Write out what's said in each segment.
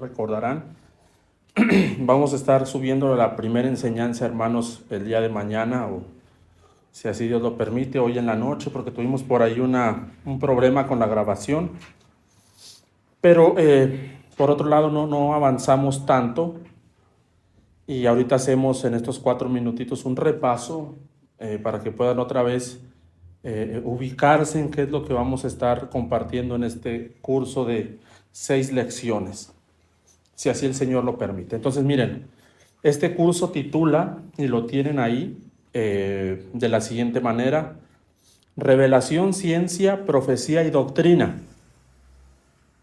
recordarán. Vamos a estar subiendo la primera enseñanza, hermanos, el día de mañana, o si así Dios lo permite, hoy en la noche, porque tuvimos por ahí un problema con la grabación. Pero por otro lado no avanzamos tanto, y ahorita hacemos en estos 4 minutitos un repaso para que puedan otra vez ubicarse en qué es lo que vamos a estar compartiendo en este curso de 6 lecciones, si así el Señor lo permite. Entonces miren, este curso titula, y lo tienen ahí de la siguiente manera: Revelación, Ciencia, Profecía y Doctrina.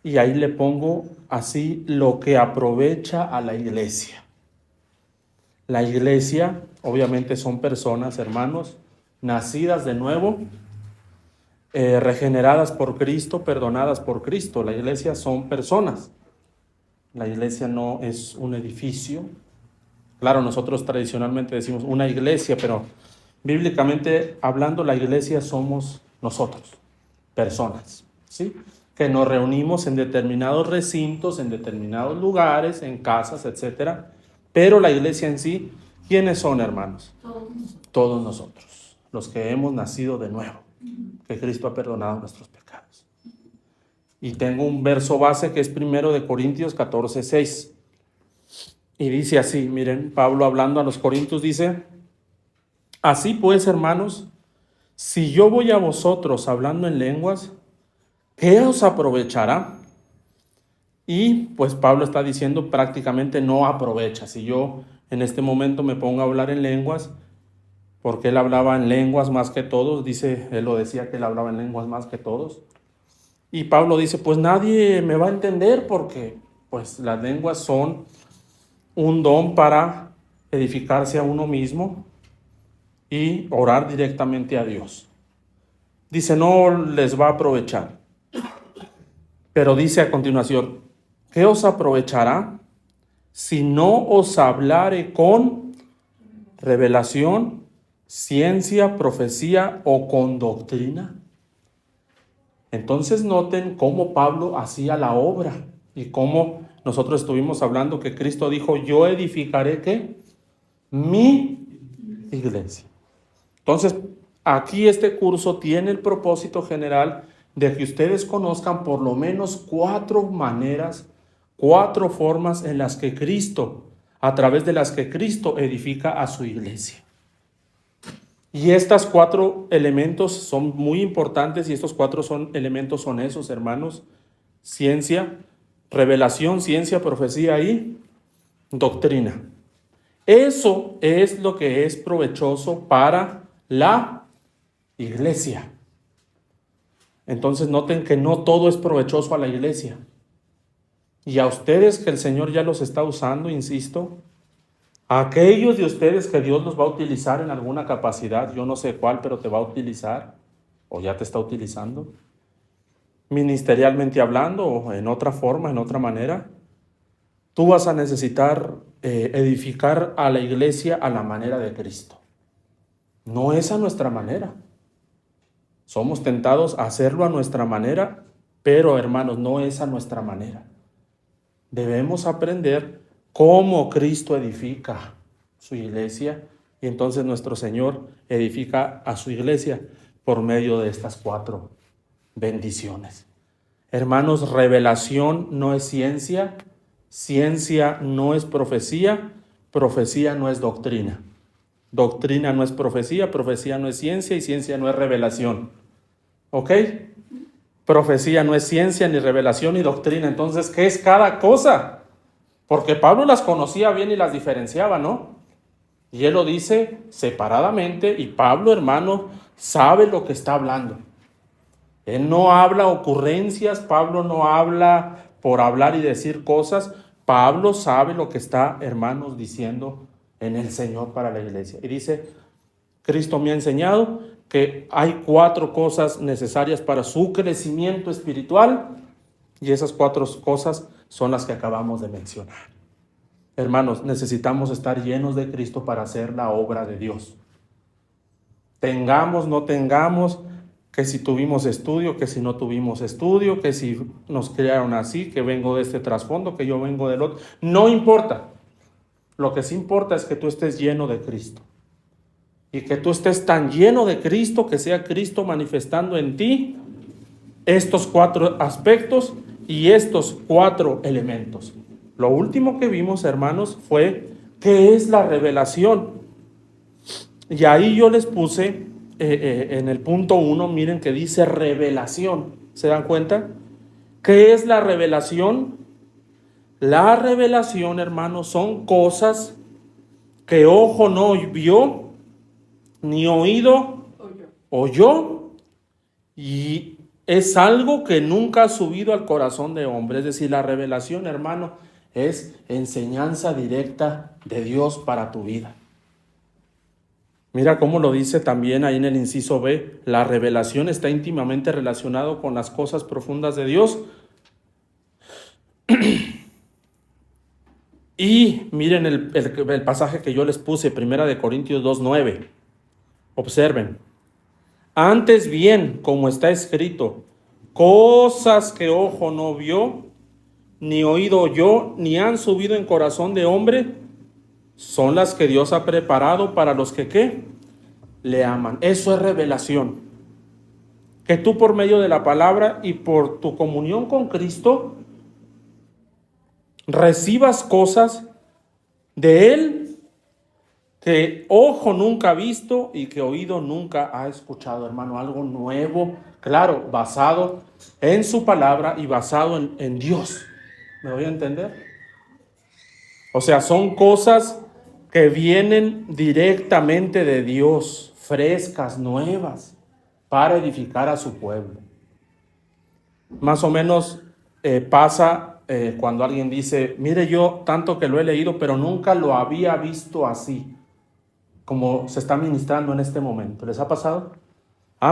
Y ahí le pongo así: lo que aprovecha a la iglesia. La iglesia, obviamente, son personas, hermanos, nacidas de nuevo, regeneradas por Cristo, perdonadas por Cristo. La iglesia son personas. La iglesia no es un edificio. Claro, nosotros tradicionalmente decimos una iglesia, pero bíblicamente hablando, la iglesia somos nosotros, personas, ¿sí? Que nos reunimos en determinados recintos, en determinados lugares, en casas, etcétera. Pero la iglesia en sí, ¿quiénes son, hermanos? Todos nosotros, los que hemos nacido de nuevo, que Cristo ha perdonado nuestros pecados. Y tengo un verso base que es 1 Corintios 14:6. Y dice así, miren, Pablo hablando a los corintios dice: así pues, hermanos, si yo voy a vosotros hablando en lenguas, ¿qué os aprovechará? Y pues Pablo está diciendo prácticamente no aprovecha. Si yo en este momento me pongo a hablar en lenguas, porque él hablaba en lenguas más que todos, él lo decía que él hablaba en lenguas más que todos. Y Pablo dice, pues nadie me va a entender, porque pues las lenguas son un don para edificarse a uno mismo y orar directamente a Dios. Dice, no les va a aprovechar. Pero dice a continuación, ¿qué os aprovechará si no os hablare con revelación, ciencia, profecía o con doctrina? Entonces noten cómo Pablo hacía la obra y cómo nosotros estuvimos hablando que Cristo dijo, yo edificaré ¿qué? Mi iglesia. Entonces, aquí este curso tiene el propósito general de que ustedes conozcan por lo menos 4 maneras, 4 formas en las que Cristo, a través de las que Cristo edifica a su iglesia. Y estos 4 elementos son muy importantes, y estos 4 elementos son esos, hermanos: ciencia, revelación, ciencia, profecía y doctrina. Eso es lo que es provechoso para la iglesia. Entonces noten que no todo es provechoso a la iglesia. Y a ustedes que el Señor ya los está usando, insisto, a aquellos de ustedes que Dios los va a utilizar en alguna capacidad, yo no sé cuál, pero te va a utilizar, o ya te está utilizando, ministerialmente hablando, o en otra forma, en otra manera, tú vas a necesitar edificar a la iglesia a la manera de Cristo. No es a nuestra manera. Somos tentados a hacerlo a nuestra manera, pero hermanos, no es a nuestra manera. Debemos aprender cómo Cristo edifica su iglesia, y entonces nuestro Señor edifica a su iglesia por medio de estas 4 bendiciones. Hermanos, revelación no es ciencia, ciencia no es profecía, profecía no es doctrina. Doctrina no es profecía, profecía no es ciencia y ciencia no es revelación. ¿Ok? Profecía no es ciencia, ni revelación, ni doctrina. Entonces, ¿qué es cada cosa? Porque Pablo las conocía bien y las diferenciaba, ¿no? Y él lo dice separadamente, y Pablo, hermano, sabe lo que está hablando. Él no habla ocurrencias, Pablo no habla por hablar y decir cosas. Pablo sabe lo que está, hermanos, diciendo en el Señor para la iglesia. Y dice, Cristo me ha enseñado que hay 4 cosas necesarias para su crecimiento espiritual, y esas 4 cosas son las que acabamos de mencionar. Hermanos, necesitamos estar llenos de Cristo para hacer la obra de Dios. Tengamos, no tengamos, que si tuvimos estudio, que si no tuvimos estudio, que si nos criaron así, que vengo de este trasfondo, que yo vengo del otro. No importa. Lo que sí importa es que tú estés lleno de Cristo. Y que tú estés tan lleno de Cristo, que sea Cristo manifestando en ti estos 4 aspectos y estos 4 elementos. Lo último que vimos, hermanos, fue ¿qué es la revelación? Y ahí yo les puse en el punto 1, miren que dice revelación. ¿Se dan cuenta? ¿Qué es la revelación? La revelación, hermanos, son cosas que ojo no vio, ni oído oyó, y es algo que nunca ha subido al corazón de hombre. Es decir, la revelación, hermano, es enseñanza directa de Dios para tu vida. Mira cómo lo dice también ahí en el inciso B. La revelación está íntimamente relacionado con las cosas profundas de Dios. Y miren el pasaje que yo les puse, 1 Corintios 2:9. Observen. Antes bien, como está escrito, cosas que ojo no vio, ni oído oyó, ni han subido en corazón de hombre, son las que Dios ha preparado para los que ¿qué? Le aman. Eso es revelación. Que tú por medio de la palabra y por tu comunión con Cristo recibas cosas de Él que ojo nunca ha visto y que oído nunca ha escuchado, hermano. Algo nuevo, claro, basado en su palabra y basado en Dios. ¿Me voy a entender? O sea, son cosas que vienen directamente de Dios, frescas, nuevas, para edificar a su pueblo. Más o menos pasa cuando alguien dice, mire, yo tanto que lo he leído, pero nunca lo había visto así, como se está ministrando en este momento. ¿Les ha pasado?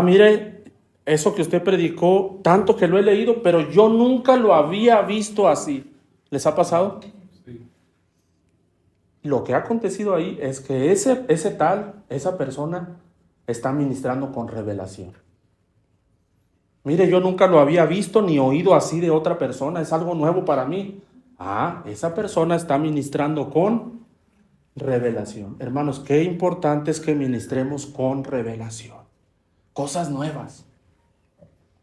Mire, eso que usted predicó, tanto que lo he leído, pero yo nunca lo había visto así. ¿Les ha pasado? Sí. Lo que ha acontecido ahí es que esa persona está ministrando con revelación. Mire, yo nunca lo había visto ni oído así de otra persona, es algo nuevo para mí. Esa persona está ministrando con revelación. Hermanos, qué importante es que ministremos con revelación. Cosas nuevas.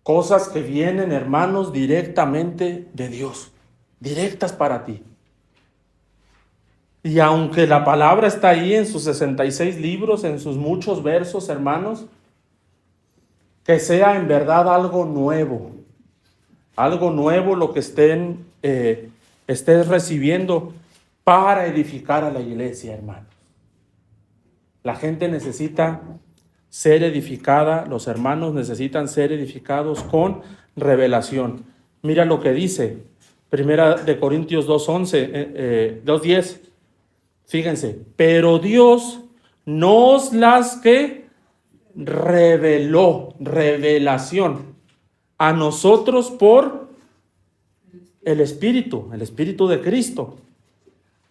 Cosas que vienen, hermanos, directamente de Dios. Directas para ti. Y aunque la palabra está ahí en sus 66 libros, en sus muchos versos, hermanos, que sea en verdad algo nuevo lo que estés recibiendo para edificar a la iglesia, hermanos. La gente necesita ser edificada, los hermanos necesitan ser edificados con revelación. Mira lo que dice 1 Corintios 2:10. Fíjense, pero Dios nos las que reveló, revelación, a nosotros por el Espíritu de Cristo,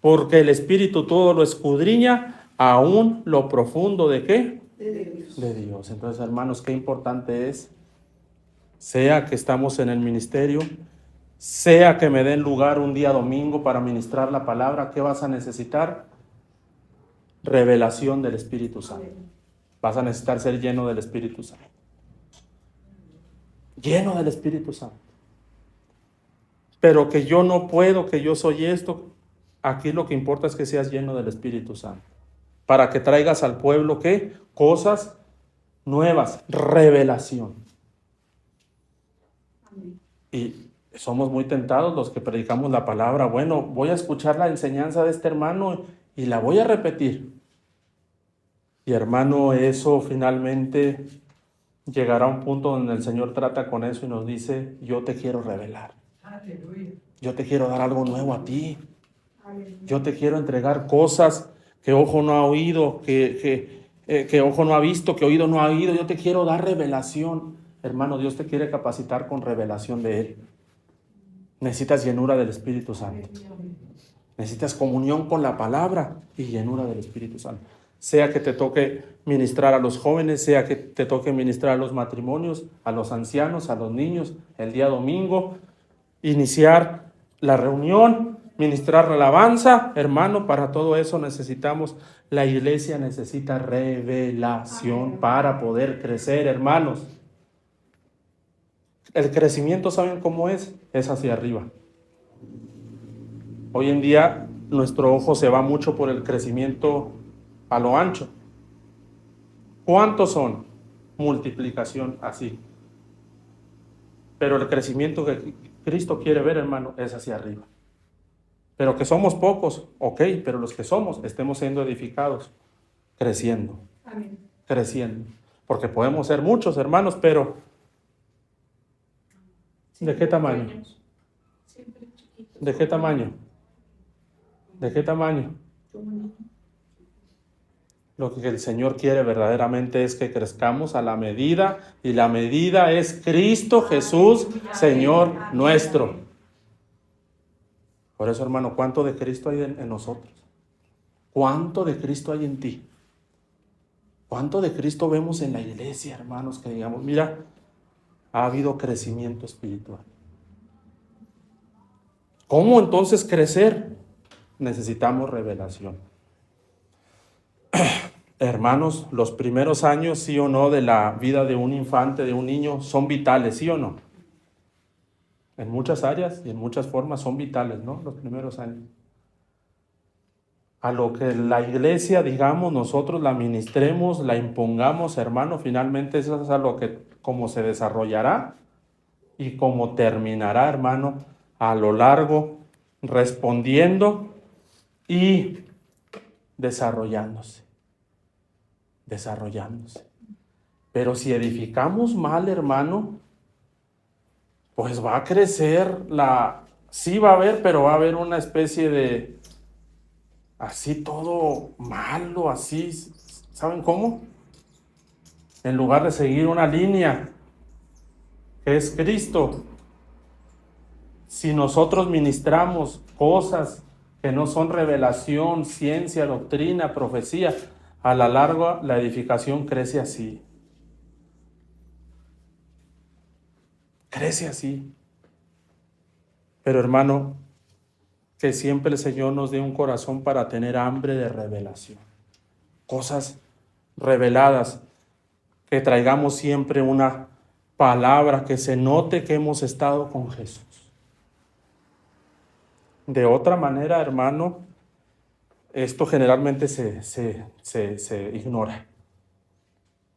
porque el Espíritu todo lo escudriña, aún lo profundo ¿de qué? De Dios. Entonces, hermanos, qué importante es, sea que estamos en el ministerio, sea que me den lugar un día domingo para ministrar la palabra, ¿qué vas a necesitar? Revelación del Espíritu Santo. Vas a necesitar ser lleno del Espíritu Santo. Lleno del Espíritu Santo. Pero que yo no puedo, que yo soy esto. Aquí lo que importa es que seas lleno del Espíritu Santo. Para que traigas al pueblo, ¿qué? Cosas nuevas. Revelación. Y somos muy tentados los que predicamos la palabra. Bueno, voy a escuchar la enseñanza de este hermano y la voy a repetir. Y hermano, eso finalmente llegará a un punto donde el Señor trata con eso y nos dice, yo te quiero revelar. Yo te quiero dar algo nuevo a ti. Yo te quiero entregar cosas que ojo no ha oído, que ojo no ha visto, que oído no ha oído. Yo te quiero dar revelación. Hermano, Dios te quiere capacitar con revelación de Él. Necesitas llenura del Espíritu Santo. Necesitas comunión con la palabra y llenura del Espíritu Santo. sea que te toque ministrar a los jóvenes, sea que te toque ministrar a los matrimonios, a los ancianos, a los niños, el día domingo, iniciar la reunión, ministrar la alabanza. Hermano, para todo eso la iglesia necesita revelación para poder crecer, hermanos. El crecimiento, ¿saben cómo es? Es hacia arriba. Hoy en día nuestro ojo se va mucho por el crecimiento a lo ancho. ¿Cuántos son? Multiplicación, así. Pero el crecimiento que Cristo quiere ver, hermano, es hacia arriba. Pero que somos pocos, ok, pero los que somos, estemos siendo edificados, creciendo. Amén. Creciendo. Porque podemos ser muchos, hermanos, pero ¿de qué tamaño? ¿De qué tamaño? ¿De qué tamaño? Lo que el Señor quiere verdaderamente es que crezcamos a la medida, y la medida es Cristo Jesús, Señor nuestro. Por eso, hermano, ¿cuánto de Cristo hay en nosotros? ¿Cuánto de Cristo hay en ti? ¿Cuánto de Cristo vemos en la iglesia, hermanos? Que digamos, mira, ha habido crecimiento espiritual. ¿Cómo entonces crecer? Necesitamos revelación. Hermanos, los primeros años, sí o no, de la vida de un infante, de un niño, son vitales, ¿sí o no? En muchas áreas y en muchas formas son vitales, ¿no? Los primeros años. A lo que la iglesia, digamos, nosotros la ministremos, la impongamos, hermano, finalmente eso es a lo que, como se desarrollará y como terminará, hermano, a lo largo, respondiendo y desarrollándose. Pero si edificamos mal, hermano, pues va a crecer sí va a haber, pero va a haber una especie de, así todo malo, así, ¿saben cómo? En lugar de seguir una línea que es Cristo, si nosotros ministramos cosas que no son revelación, ciencia, doctrina, profecía, a la larga la edificación crece así. Crece así. Pero hermano, que siempre el Señor nos dé un corazón para tener hambre de revelación. Cosas reveladas, que traigamos siempre una palabra que se note que hemos estado con Jesús. De otra manera, hermano, esto generalmente se ignora.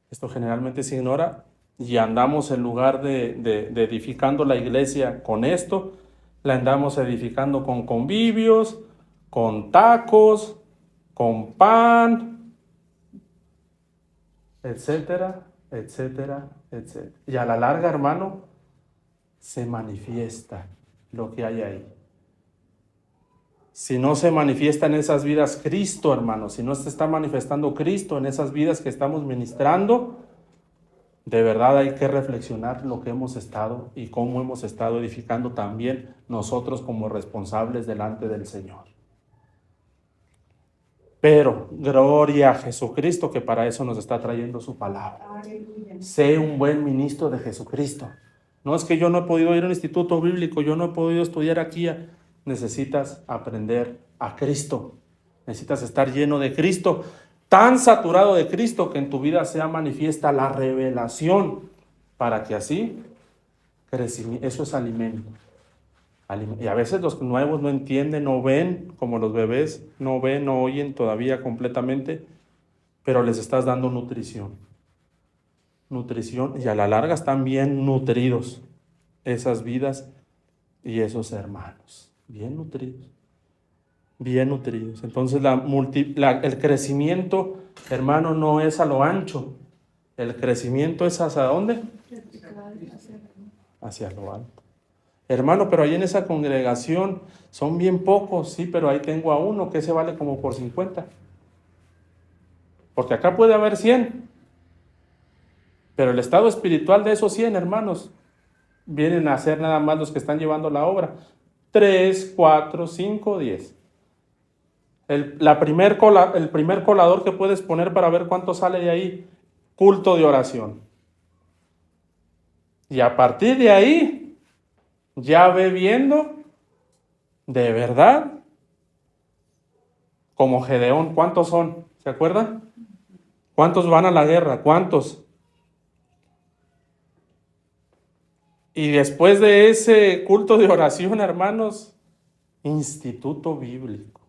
Esto generalmente se ignora y andamos, en lugar de edificando la iglesia con esto, la andamos edificando con convivios, con tacos, con pan, etcétera, etcétera, etcétera. Y a la larga, hermano, se manifiesta lo que hay ahí. Si no se manifiesta en esas vidas Cristo, hermano, si no se está manifestando Cristo en esas vidas que estamos ministrando, de verdad hay que reflexionar lo que hemos estado y cómo hemos estado edificando también nosotros como responsables delante del Señor. Pero gloria a Jesucristo, que para eso nos está trayendo su palabra. Sé un buen ministro de Jesucristo. No es que yo no he podido ir a un instituto bíblico, yo no he podido estudiar aquí. Necesitas aprender a Cristo. Necesitas estar lleno de Cristo, tan saturado de Cristo que en tu vida sea manifiesta la revelación, para que así eso es alimento. Y a veces los nuevos no entienden, no ven, como los bebés, no ven, no oyen todavía completamente, pero les estás dando nutrición. Y a la larga están bien nutridos esas vidas y esos hermanos. Bien nutridos. Entonces el crecimiento, hermano, no es a lo ancho. El crecimiento es ¿hacia dónde? Hacia lo alto. Hermano, pero ahí en esa congregación son bien pocos, sí, pero ahí tengo a uno que se vale como por 50. Porque acá puede haber 100. Pero el estado espiritual de esos 100, hermanos, vienen a ser nada más los que están llevando la obra. 3, 4, 5, 10. El primer colador que puedes poner para ver cuánto sale de ahí, culto de oración. Y a partir de ahí, ya ve viendo, de verdad, como Gedeón, ¿cuántos son? ¿Se acuerdan? ¿Cuántos van a la guerra? ¿Cuántos? Y después de ese culto de oración, hermanos, instituto bíblico.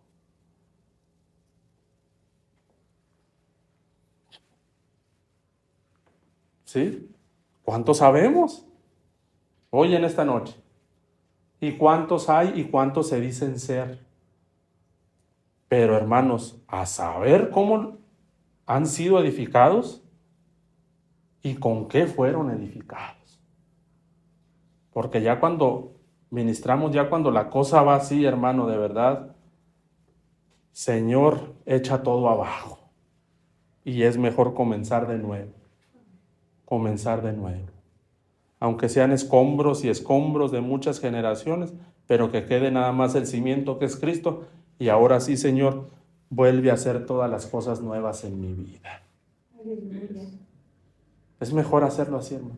¿Sí? ¿Cuántos sabemos hoy en esta noche? ¿Y cuántos hay y cuántos se dicen ser? Pero hermanos, a saber cómo han sido edificados y con qué fueron edificados. Porque ya cuando ministramos, ya cuando la cosa va así, hermano, de verdad, Señor, echa todo abajo. Y es mejor comenzar de nuevo. Comenzar de nuevo. Aunque sean escombros y escombros de muchas generaciones, pero que quede nada más el cimiento que es Cristo. Y ahora sí, Señor, vuelve a hacer todas las cosas nuevas en mi vida. Es mejor hacerlo así, hermano.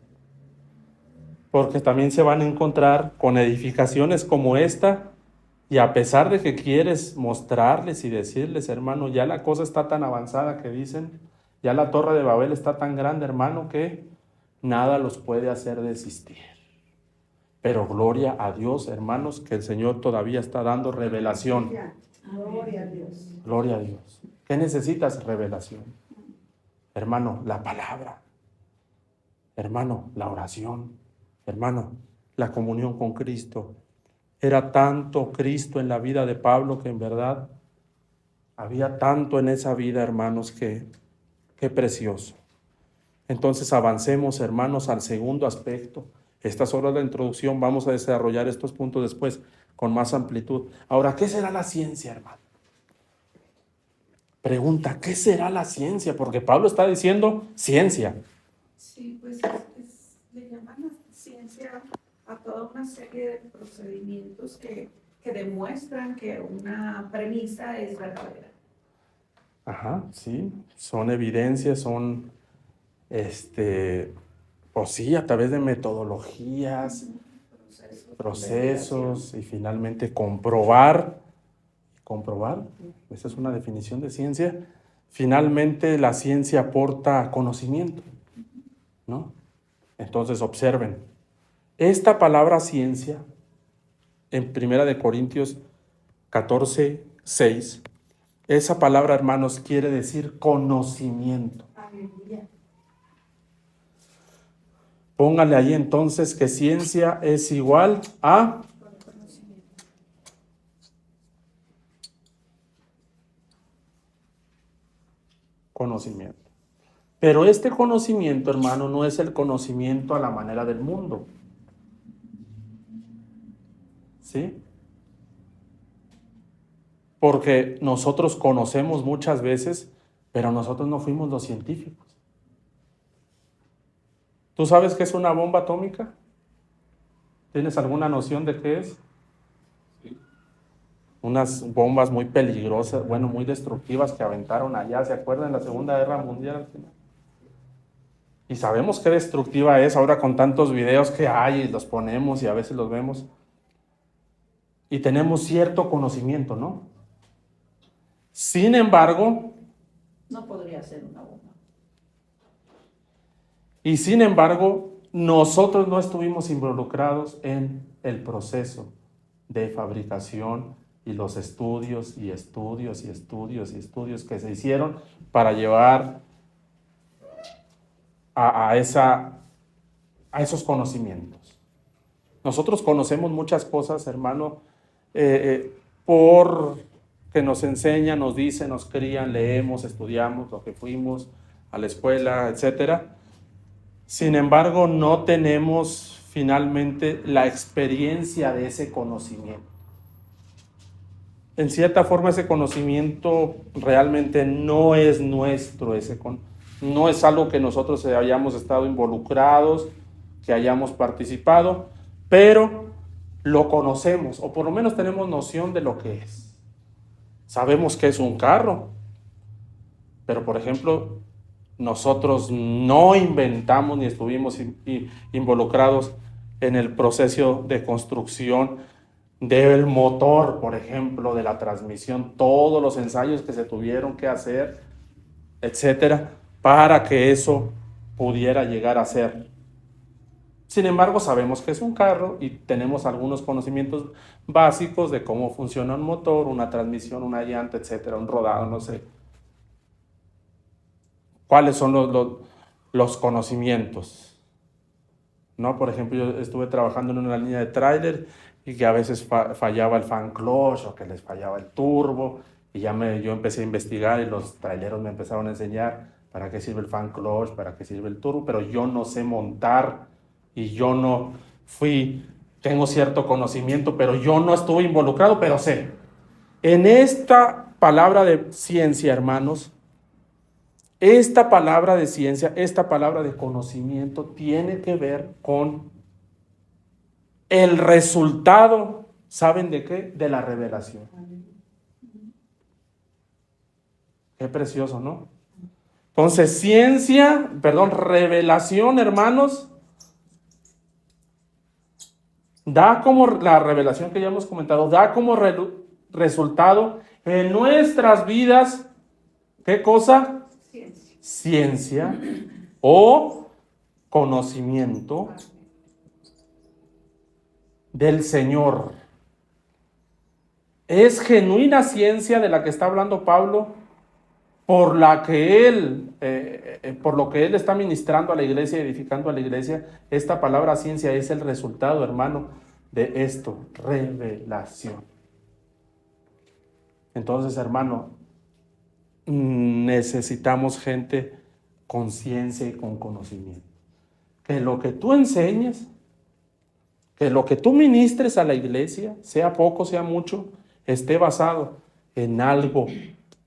Porque también se van a encontrar con edificaciones como esta, y a pesar de que quieres mostrarles y decirles, hermano, ya la cosa está tan avanzada que dicen, ya la torre de Babel está tan grande, hermano, que nada los puede hacer desistir. Pero gloria a Dios, hermanos, que el Señor todavía está dando revelación. Gloria a Dios. Gloria a Dios. ¿Qué necesitas? Revelación. Hermano, la palabra. Hermano, la oración. Hermano, la comunión con Cristo. Era tanto Cristo en la vida de Pablo que en verdad había tanto en esa vida, hermanos, que precioso. Entonces avancemos, hermanos, al segundo aspecto. Esta es solo la introducción, vamos a desarrollar estos puntos después con más amplitud. Ahora, ¿qué será la ciencia, hermano? Pregunta, ¿qué será la ciencia? Porque Pablo está diciendo ciencia. Sí, pues le llaman a ciencia a toda una serie de procedimientos que demuestran que una premisa es verdadera. Ajá, sí, son evidencias, son, pues sí, a través de metodologías, procesos y finalmente comprobar, esa es una definición de ciencia. Finalmente la ciencia aporta conocimiento, ¿no? Entonces observen, esta palabra ciencia en 1 Corintios 14:6, esa palabra, hermanos, quiere decir conocimiento. Aleluya. Póngale ahí entonces que ciencia es igual a conocimiento. Pero este conocimiento, hermano, no es el conocimiento a la manera del mundo. ¿Sí? Porque nosotros conocemos muchas veces, pero nosotros no fuimos los científicos. ¿Tú sabes qué es una bomba atómica? ¿Tienes alguna noción de qué es? Sí. Unas bombas muy peligrosas, bueno, muy destructivas que aventaron allá, ¿se acuerdan? En la Segunda Guerra Mundial al final. Y sabemos qué destructiva es ahora con tantos videos que hay y los ponemos y a veces los vemos. Y tenemos cierto conocimiento, ¿no? Sin embargo, No podría ser una bomba. y sin embargo, nosotros no estuvimos involucrados en el proceso de fabricación y los estudios y estudios y estudios y estudios que se hicieron para llevar a esos conocimientos. Nosotros conocemos muchas cosas, hermano, por que nos enseñan, nos dicen, nos crían, leemos, estudiamos lo que fuimos a la escuela, etcétera. Sin embargo, no tenemos finalmente la experiencia de ese conocimiento. En cierta forma, ese conocimiento realmente no es nuestro, no es algo que nosotros hayamos estado involucrados, que hayamos participado, pero lo conocemos, o por lo menos tenemos noción de lo que es. Sabemos que es un carro, pero por ejemplo, nosotros no inventamos ni estuvimos involucrados en el proceso de construcción del motor, por ejemplo, de la transmisión, todos los ensayos que se tuvieron que hacer, etcétera, para que eso pudiera llegar a ser. Sin embargo, sabemos que es un carro y tenemos algunos conocimientos básicos de cómo funciona un motor, una transmisión, una llanta, etcétera, un rodado, no sé. ¿Cuáles son los conocimientos? ¿No? Por ejemplo, yo estuve trabajando en una línea de tráiler y que a veces fallaba el fan clutch o que les fallaba el turbo, y yo empecé a investigar y los traileros me empezaron a enseñar para qué sirve el fan clutch, para qué sirve el turbo, pero yo no sé montar y yo no tengo cierto conocimiento, pero yo no estuve involucrado, pero sé. En esta palabra de ciencia, hermanos, esta palabra de ciencia, esta palabra de conocimiento tiene que ver con el resultado, ¿saben de qué? De la revelación. Qué precioso, ¿no? Entonces, revelación, hermanos, da como la revelación que ya hemos comentado, da como resultado en nuestras vidas, ¿qué cosa? Ciencia o conocimiento del Señor. Es genuina ciencia de la que está hablando Pablo, por lo que él está ministrando a la iglesia, edificando a la iglesia. Esta palabra ciencia es el resultado, hermano, de esto, revelación. Entonces, hermano, necesitamos gente con ciencia y con conocimiento. Que lo que tú enseñes, que lo que tú ministres a la iglesia, sea poco, sea mucho, esté basado en algo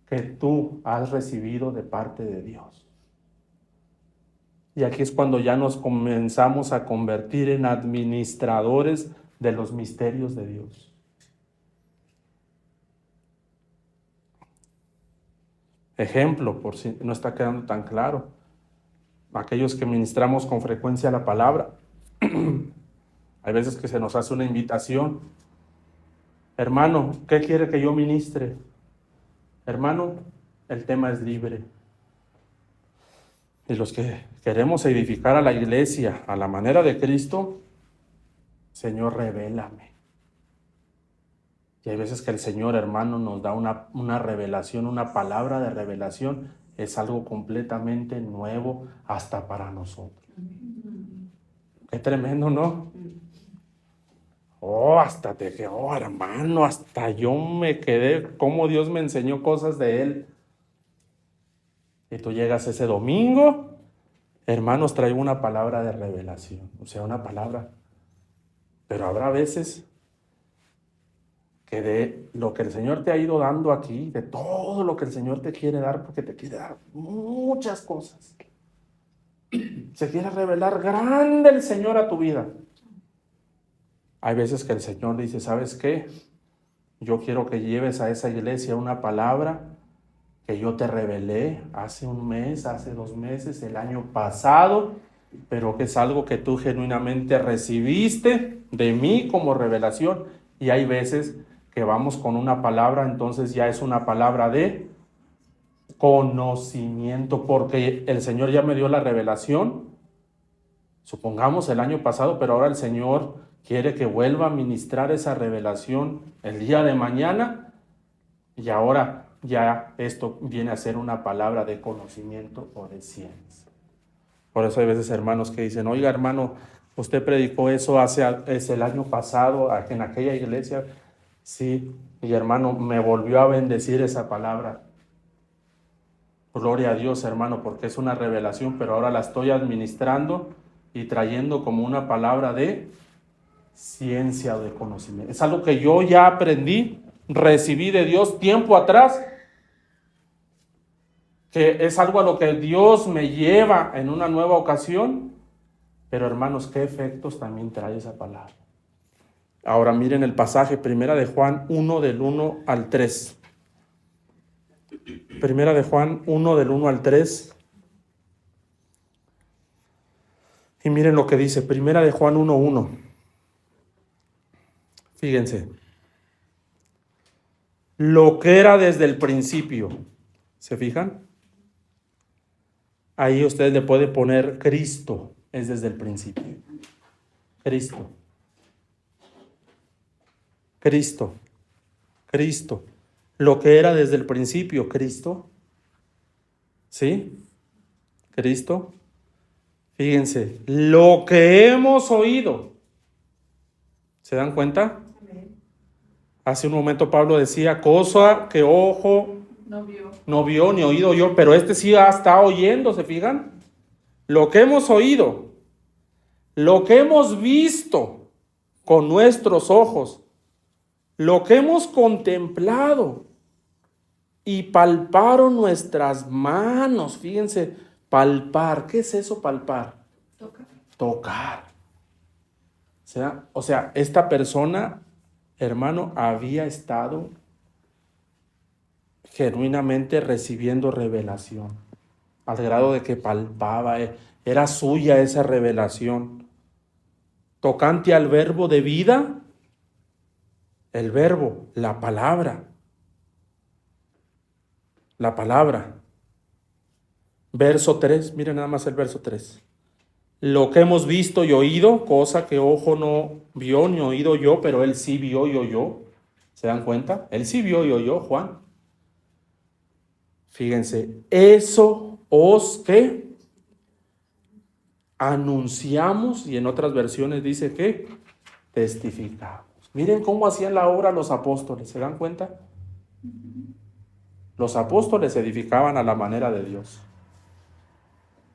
que tú has recibido de parte de Dios. Y aquí es cuando ya nos comenzamos a convertir en administradores de los misterios de Dios. Ejemplo, por si no está quedando tan claro, aquellos que ministramos con frecuencia la palabra, hay veces que se nos hace una invitación. Hermano, ¿qué quiere que yo ministre? Hermano, el tema es libre. Y los que queremos edificar a la iglesia a la manera de Cristo, Señor, revélame. Y hay veces que el Señor, hermano, nos da una revelación, una palabra de revelación. Es algo completamente nuevo hasta para nosotros. Qué tremendo, ¿no? Hermano, hasta yo me quedé, cómo Dios me enseñó cosas de Él. Y tú llegas ese domingo, hermanos, traigo una palabra de revelación, o sea, una palabra. Pero habrá veces que de lo que el Señor te ha ido dando aquí, de todo lo que el Señor te quiere dar, porque te quiere dar muchas cosas. Se quiere revelar grande el Señor a tu vida. Hay veces que el Señor dice, ¿sabes qué? Yo quiero que lleves a esa iglesia una palabra que yo te revelé hace un mes, hace 2 meses, el año pasado, pero que es algo que tú genuinamente recibiste de mí como revelación. Y hay veces que vamos con una palabra, entonces ya es una palabra de conocimiento, porque el Señor ya me dio la revelación, supongamos el año pasado, pero ahora el Señor quiere que vuelva a ministrar esa revelación el día de mañana, y ahora ya esto viene a ser una palabra de conocimiento o de ciencia. Por eso hay veces hermanos que dicen, oiga hermano, usted predicó eso es el año pasado en aquella iglesia. Sí, y hermano, me volvió a bendecir esa palabra. Gloria a Dios, hermano, porque es una revelación, pero ahora la estoy administrando y trayendo como una palabra de ciencia o de conocimiento. Es algo que yo ya aprendí, recibí de Dios tiempo atrás, que es algo a lo que Dios me lleva en una nueva ocasión, pero hermanos, ¿qué efectos también trae esa palabra? Ahora miren el pasaje, primera de Juan 1, del 1 al 3. Primera de Juan 1, del 1 al 3. Y miren lo que dice, Primera de Juan 1:1. Fíjense. Lo que era desde el principio. ¿Se fijan? Ahí usted le puede poner Cristo, es desde el principio. Cristo. Cristo. Cristo. Lo que era desde el principio, Cristo. ¿Sí? Cristo. Fíjense, lo que hemos oído. ¿Se dan cuenta? Hace un momento Pablo decía, cosa que ojo no vio ni oído yo, pero este sí está oyendo, ¿se fijan? Lo que hemos oído, lo que hemos visto con nuestros ojos, lo que hemos contemplado y palparon nuestras manos. Fíjense, palpar. ¿Qué es eso, palpar? Tocar. O sea, esta persona, hermano, había estado genuinamente recibiendo revelación, al grado de que palpaba, era suya esa revelación. Tocante al verbo de vida, el verbo, la palabra. La palabra. Verso 3, miren nada más el verso 3. Lo que hemos visto y oído, cosa que ojo no vio ni oído yo, pero él sí vio y oyó. ¿Se dan cuenta? Él sí vio y oyó, Juan. Fíjense, eso os que anunciamos, y en otras versiones dice que testificamos. Miren cómo hacían la obra los apóstoles, ¿se dan cuenta? Los apóstoles edificaban a la manera de Dios.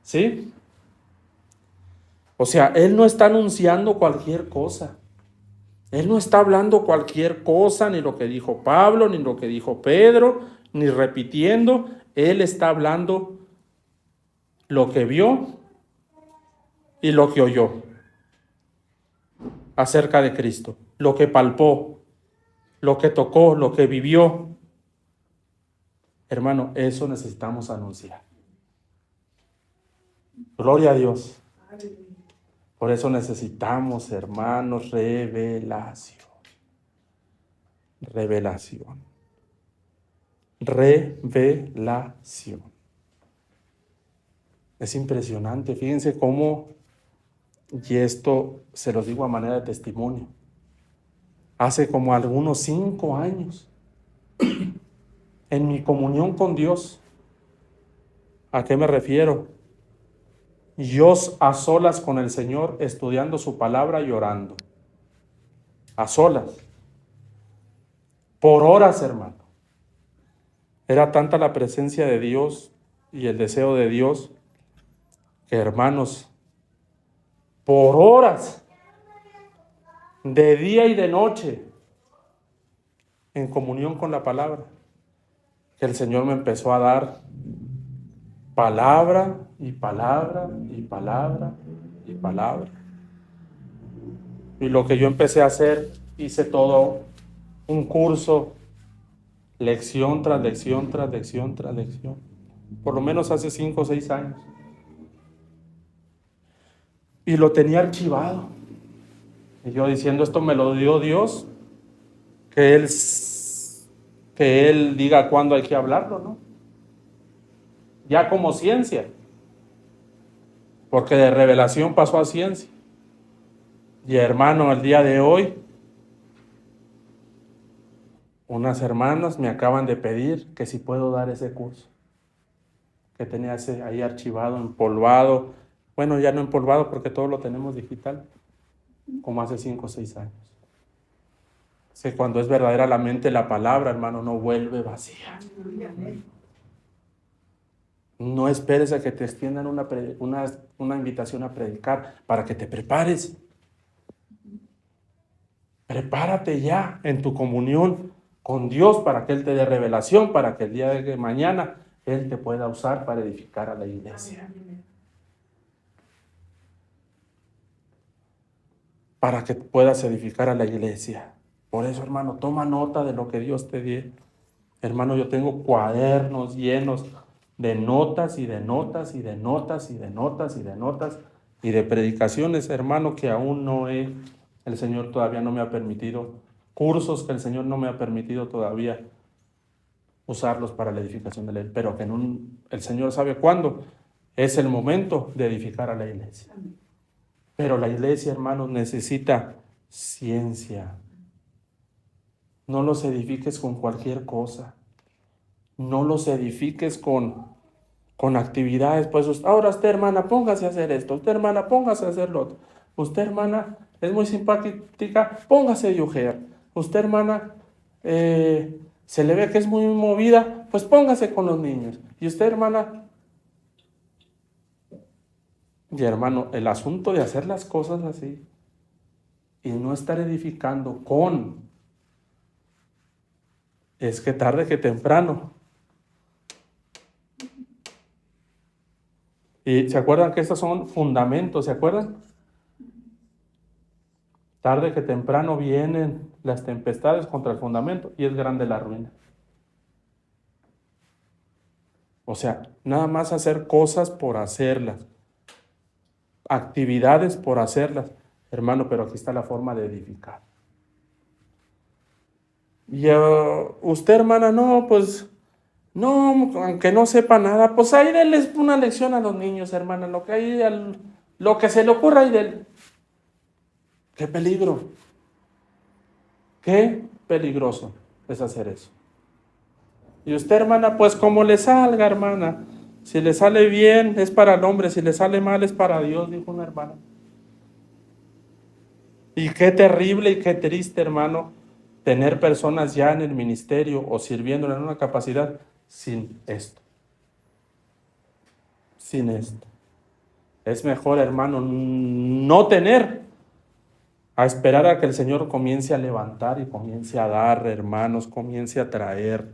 ¿Sí? O sea, él no está anunciando cualquier cosa. Él no está hablando cualquier cosa, ni lo que dijo Pablo, ni lo que dijo Pedro, ni repitiendo. Él está hablando lo que vio y lo que oyó acerca de Cristo, lo que palpó, lo que tocó, lo que vivió. Hermano, eso necesitamos anunciar. Gloria a Dios. Por eso necesitamos, hermanos, revelación. Revelación. Revelación. Es impresionante, fíjense cómo, y esto se los digo a manera de testimonio, hace como algunos 5 años, en mi comunión con Dios, ¿a qué me refiero? Yo a solas con el Señor, estudiando su palabra y orando. A solas. Por horas, hermano. Era tanta la presencia de Dios y el deseo de Dios que, hermanos, por horas, de día y de noche, en comunión con la palabra, que el Señor me empezó a dar palabra y palabra y palabra y palabra. Y lo que yo empecé a hacer, hice todo un curso, lección tras lección tras lección tras lección, por lo menos hace 5 o 6 años. Y lo tenía archivado. Y yo diciendo, esto me lo dio Dios, que Él diga cuándo hay que hablarlo, ¿no? Ya como ciencia. Porque de revelación pasó a ciencia. Y hermano, el día de hoy, unas hermanas me acaban de pedir que si puedo dar ese curso. Que tenía ese ahí archivado, empolvado. Bueno, ya no empolvado porque todo lo tenemos digital. Como hace 5 o 6 años. Que cuando es verdaderamente la palabra, hermano, no vuelve vacía. No esperes a que te extiendan una invitación a predicar para que te prepares. Prepárate ya en tu comunión con Dios para que Él te dé revelación, para que el día de mañana Él te pueda usar para edificar a la iglesia. Para que puedas edificar a la iglesia. Por eso, hermano, toma nota de lo que Dios te dé. Hermano, yo tengo cuadernos llenos de notas y de notas y de notas y de notas y de notas y de predicaciones, hermano, que aún el Señor todavía no me ha permitido, cursos que el Señor no me ha permitido todavía usarlos para la edificación de la iglesia, pero que el Señor sabe cuándo es el momento de edificar a la iglesia. Pero la iglesia, hermanos, necesita ciencia. No los edifiques con cualquier cosa. No los edifiques con actividades. Pues ahora usted, hermana, póngase a hacer esto. Usted, hermana, póngase a hacer lo otro. Usted, hermana, es muy simpática, póngase de ujier. Usted, hermana, se le ve que es muy movida, pues póngase con los niños. Y usted, hermana, y hermano, el asunto de hacer las cosas así y no estar edificando es que tarde que temprano. Y se acuerdan que estos son fundamentos, ¿se acuerdan? Tarde que temprano vienen las tempestades contra el fundamento y es grande la ruina. O sea, nada más hacer cosas por hacerlas, actividades por hacerlas, hermano, pero aquí está la forma de edificar. Y usted, hermana, no, pues, no, aunque no sepa nada, pues ahí denles una lección a los niños, hermana, lo que se le ocurra ahí del. ¡Qué peligro! ¡Qué peligroso es hacer eso! Y usted, hermana, pues como le salga, hermana, si le sale bien es para el hombre, si le sale mal es para Dios, dijo una hermana. Y qué terrible y qué triste, hermano, tener personas ya en el ministerio o sirviendo en una capacidad sin esto. Sin esto. Es mejor, hermano, no tener, a esperar a que el Señor comience a levantar y comience a dar, hermanos, comience a traer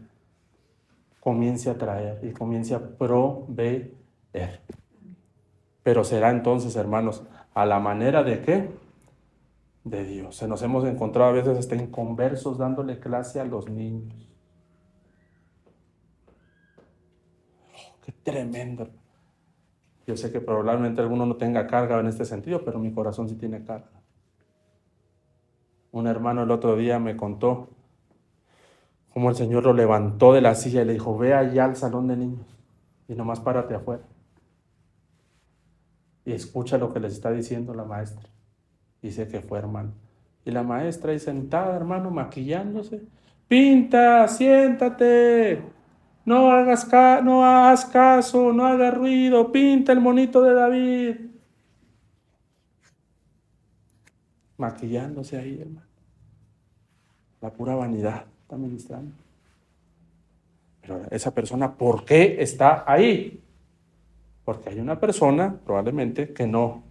y comience a proveer. Pero será entonces, hermanos, a la manera de ¿qué? De Dios. Se nos hemos encontrado a veces hasta inconversos dándole clase a los niños. Qué tremendo. Yo sé que probablemente alguno no tenga carga en este sentido, pero mi corazón sí tiene carga. Un hermano el otro día me contó cómo el Señor lo levantó de la silla y le dijo, ve allá al salón de niños y nomás párate afuera y escucha lo que les está diciendo la maestra. Dice que fue, hermano. Y la maestra ahí sentada, hermano, maquillándose. Pinta, siéntate. No hagas caso, no hagas ruido. Pinta el monito de David. Maquillándose ahí, hermano. La pura vanidad está ministrando. Pero esa persona, ¿por qué está ahí? Porque hay una persona, probablemente, que no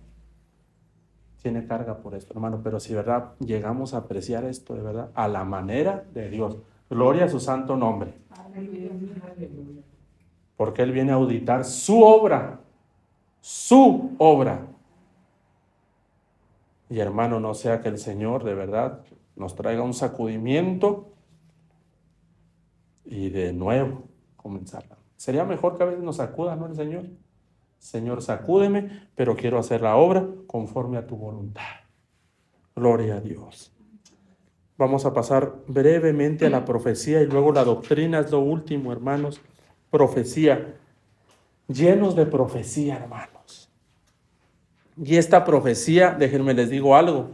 tiene carga por esto, hermano. Pero si, ¿verdad? Llegamos a apreciar esto, de verdad, a la manera de Dios. Gloria a su santo nombre. Porque Él viene a auditar su obra. Su obra. Y hermano, no sea que el Señor, de verdad, nos traiga un sacudimiento y de nuevo comenzar. Sería mejor que a veces nos sacuda, ¿no? El Señor. Señor, sacúdeme, pero quiero hacer la obra conforme a tu voluntad. Gloria a Dios. Vamos a pasar brevemente a la profecía y luego la doctrina es lo último, hermanos. Profecía. Llenos de profecía, hermanos. Y esta profecía, déjenme les digo algo,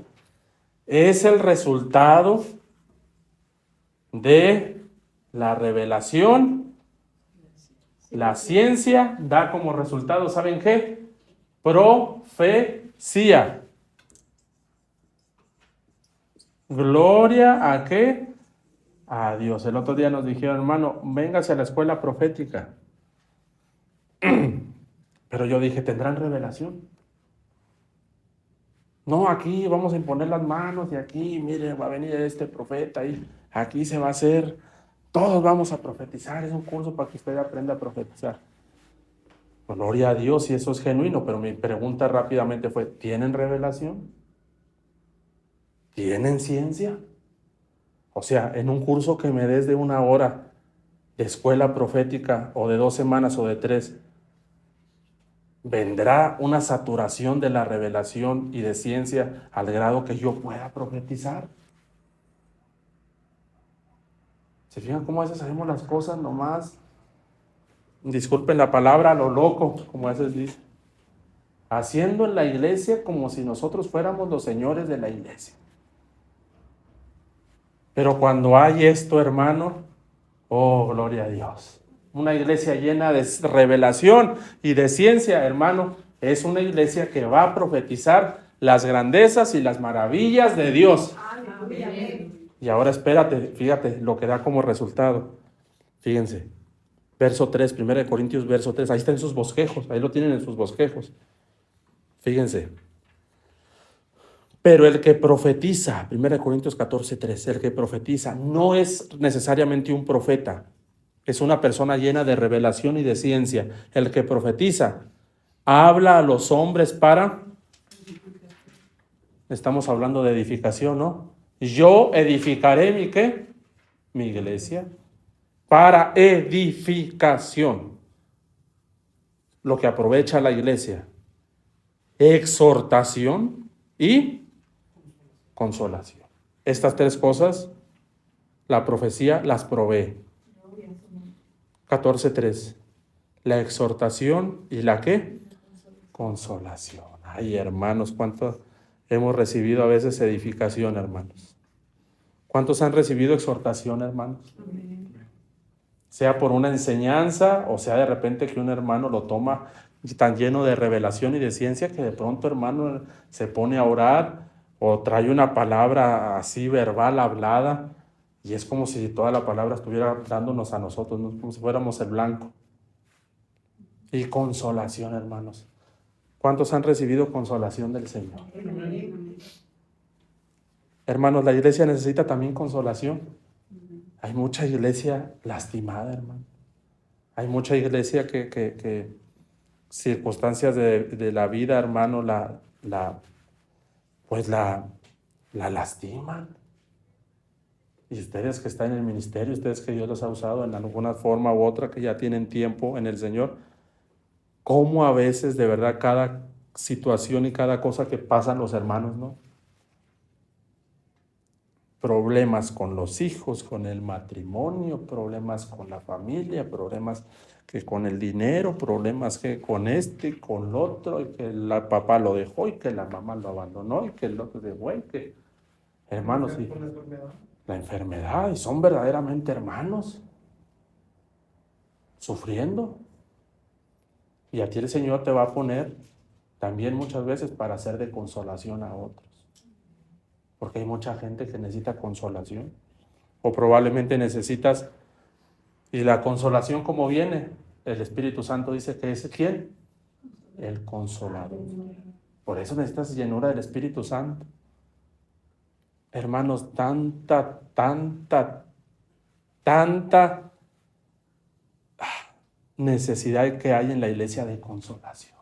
es el resultado de la revelación. La ciencia da como resultado, ¿saben qué? Profecía. Gloria a ¿qué? A Dios. El otro día nos dijeron, hermano, véngase a la escuela profética. Pero yo dije, ¿tendrán revelación? No, aquí vamos a imponer las manos y aquí, mire, va a venir este profeta y aquí se va a hacer, todos vamos a profetizar, es un curso para que usted aprenda a profetizar. Gloria a Dios si eso es genuino, pero mi pregunta rápidamente fue, ¿tienen revelación? ¿Tienen ciencia? O sea, en un curso que me des de 1 hora, de escuela profética o de 2 semanas o de 3, vendrá una saturación de la revelación y de ciencia al grado que yo pueda profetizar. ¿Se fijan cómo a veces hacemos las cosas nomás? Disculpen la palabra, a lo loco, como a veces dice. Haciendo en la iglesia como si nosotros fuéramos los señores de la iglesia. Pero cuando hay esto, hermano, oh, gloria a Dios. Una iglesia llena de revelación y de ciencia, hermano, es una iglesia que va a profetizar las grandezas y las maravillas de Dios. Amén. Y ahora espérate, fíjate lo que da como resultado. Fíjense, verso 3, 1 Corintios, verso 3, ahí está en sus bosquejos, ahí lo tienen en sus bosquejos. Fíjense. Pero el que profetiza, 1 Corintios 14, 3, el que profetiza no es necesariamente un profeta, es una persona llena de revelación y de ciencia. El que profetiza habla a los hombres para, estamos hablando de edificación, ¿no? Yo edificaré mi ¿qué? Mi iglesia. Para edificación. Lo que aprovecha la iglesia. Exhortación y consolación. Estas 3 cosas, la profecía las provee. 14:3. La exhortación y la ¿qué? Consolación. Ay, hermanos, ¿cuánto hemos recibido a veces edificación, hermanos? ¿Cuántos han recibido exhortación, hermanos? Sea por una enseñanza o sea de repente que un hermano lo toma tan lleno de revelación y de ciencia que de pronto, hermano, se pone a orar o trae una palabra así verbal, hablada, y es como si toda la palabra estuviera dándonos a nosotros, ¿no? Como si fuéramos el blanco. Y consolación, hermanos. ¿Cuántos han recibido consolación del Señor? Hermanos, la iglesia necesita también consolación. Hay mucha iglesia lastimada, hermano. Hay mucha iglesia que circunstancias de la vida, hermano, la lastiman. Y ustedes que están en el ministerio, ustedes que Dios los ha usado en alguna forma u otra, que ya tienen tiempo en el Señor, cómo a veces de verdad cada situación y cada cosa que pasan los hermanos, ¿no? Problemas con los hijos, con el matrimonio, problemas con la familia, problemas que con el dinero, problemas que con este, con el otro, y que el papá lo dejó, y que la mamá lo abandonó, y que el otro dejó, y que hermanos, y la enfermedad, y son verdaderamente hermanos, sufriendo. Y a ti el Señor te va a poner también muchas veces para hacer de consolación a otros. Porque hay mucha gente que necesita consolación. O probablemente necesitas, y la consolación como viene, el Espíritu Santo dice que es ¿quién? El Consolador. Por eso necesitas llenura del Espíritu Santo. Hermanos, tanta necesidad que hay en la iglesia de consolación.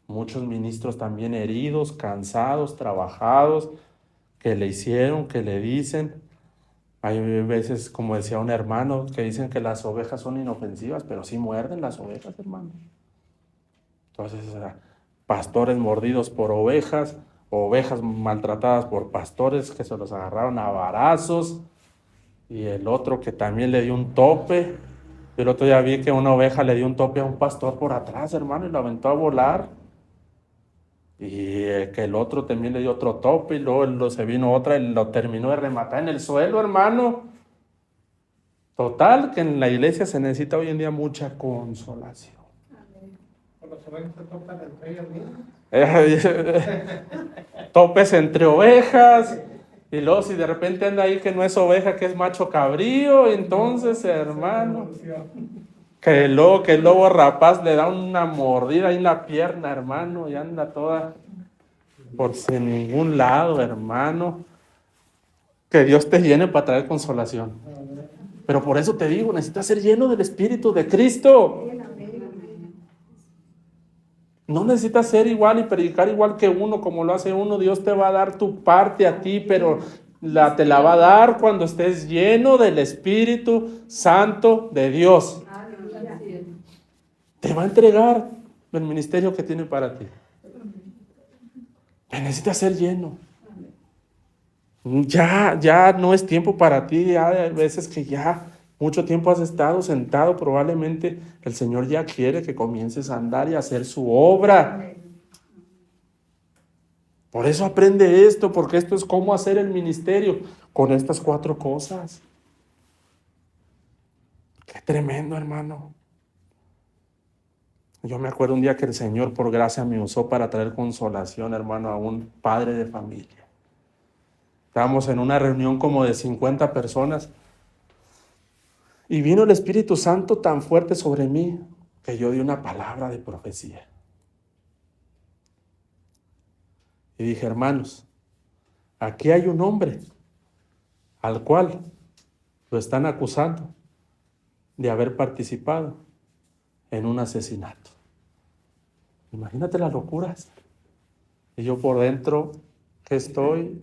Muchos ministros también heridos, cansados, trabajados, que le hicieron, que le dicen. Hay veces, como decía un hermano, que dicen que las ovejas son inofensivas, pero sí muerden las ovejas, hermano. Entonces, pastores mordidos por ovejas, ovejas maltratadas por pastores que se los agarraron a varazos, y el otro que también le dio un tope. Yo el otro día vi que una oveja le dio un tope a un pastor por atrás, hermano, y lo aventó a volar. Y que el otro también le dio otro tope, y luego se vino otra y lo terminó de rematar en el suelo, hermano. Total, que en la iglesia se necesita hoy en día mucha consolación. Topes entre ovejas, y luego si de repente anda ahí que no es oveja, que es macho cabrío, entonces, hermano, que el lobo rapaz le da una mordida ahí en la pierna, hermano, y anda toda por sin ningún lado, hermano. Que Dios te llene para traer consolación. Pero por eso te digo, necesitas ser lleno del Espíritu de Cristo. No necesitas ser igual y predicar igual que uno, como lo hace uno. Dios te va a dar tu parte a ti, pero Te la va a dar cuando estés lleno del Espíritu Santo de Dios. Te va a entregar el ministerio que tiene para ti. Pero necesitas ser lleno. Ya no es tiempo para ti. Ya hay veces que ya mucho tiempo has estado sentado. Probablemente el Señor ya quiere que comiences a andar y a hacer su obra. Por eso aprende esto, porque esto es cómo hacer el ministerio con estas 4 cosas. Qué tremendo, hermano. Yo me acuerdo un día que el Señor por gracia me usó para traer consolación, hermano, a un padre de familia. Estábamos en una reunión como de 50 personas y vino el Espíritu Santo tan fuerte sobre mí que yo di una palabra de profecía. Y dije, hermanos, aquí hay un hombre al cual lo están acusando de haber participado en un asesinato. Imagínate las locuras. Y yo por dentro, ¿qué estoy?